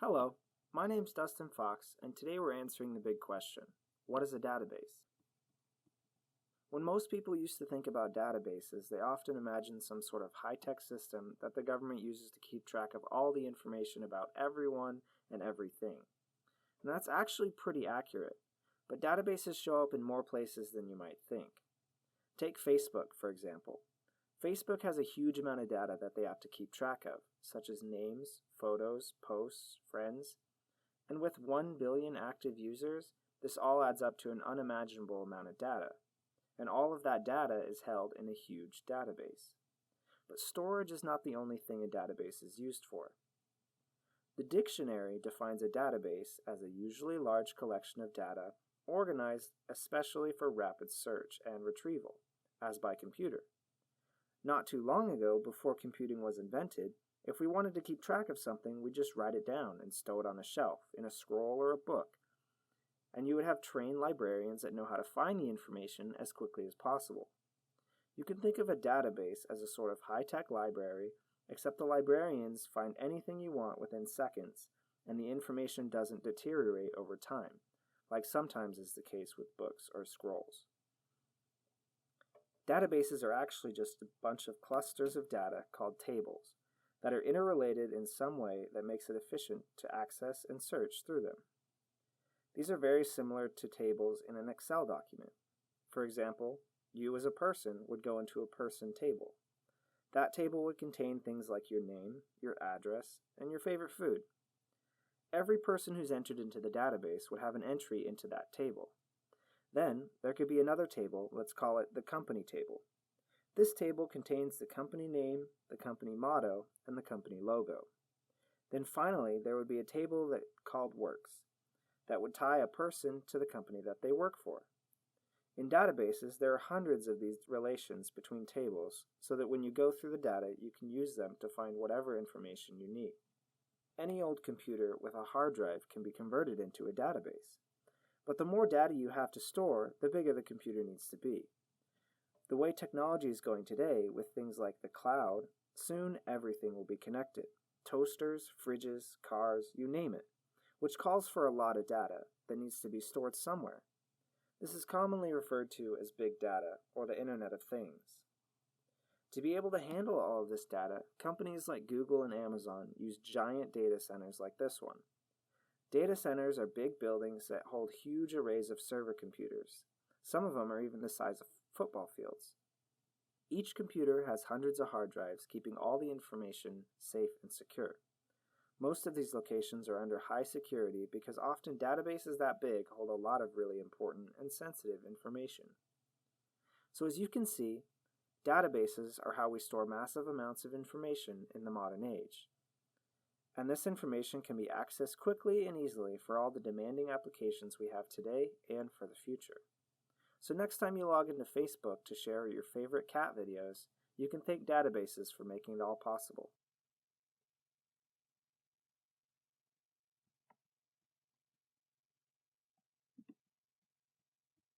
Hello, my name's Dustin Fox, and today we're answering the big question, what is a database? When most people used to think about databases, they often imagined some sort of high-tech system that the government uses to keep track of all the information about everyone and everything. And that's actually pretty accurate, but databases show up in more places than you might think. Take Facebook, for example. Facebook has a huge amount of data that they have to keep track of, such as names, photos, posts, friends. And with 1 billion active users, this all adds up to an unimaginable amount of data. And all of that data is held in a huge database. But storage is not the only thing a database is used for. The dictionary defines a database as a usually large collection of data organized especially for rapid search and retrieval, as by computer. Not too long ago, before computing was invented, if we wanted to keep track of something, we'd just write it down and stow it on a shelf, in a scroll or a book. And you would have trained librarians that know how to find the information as quickly as possible. You can think of a database as a sort of high-tech library, except the librarians find anything you want within seconds, and the information doesn't deteriorate over time, like sometimes is the case with books or scrolls. Databases are actually just a bunch of clusters of data called tables that are interrelated in some way that makes it efficient to access and search through them. These are very similar to tables in an Excel document. For example, you as a person would go into a person table. That table would contain things like your name, your address, and your favorite food. Every person who's entered into the database would have an entry into that table. Then, there could be another table, let's call it the company table. This table contains the company name, the company motto, and the company logo. Then finally, there would be a table called works that would tie a person to the company that they work for. In databases, there are hundreds of these relations between tables so that when you go through the data, you can use them to find whatever information you need. Any old computer with a hard drive can be converted into a database. But the more data you have to store, the bigger the computer needs to be. The way technology is going today, with things like the cloud, soon everything will be connected. Toasters, fridges, cars, you name it, which calls for a lot of data that needs to be stored somewhere. This is commonly referred to as big data, or the Internet of Things. To be able to handle all of this data, companies like Google and Amazon use giant data centers like this one. Data centers are big buildings that hold huge arrays of server computers. Some of them are even the size of football fields. Each computer has hundreds of hard drives, keeping all the information safe and secure. Most of these locations are under high security because often databases that big hold a lot of really important and sensitive information. So as you can see, databases are how we store massive amounts of information in the modern age. And this information can be accessed quickly and easily for all the demanding applications we have today and for the future. So next time you log into Facebook to share your favorite cat videos, you can thank databases for making it all possible.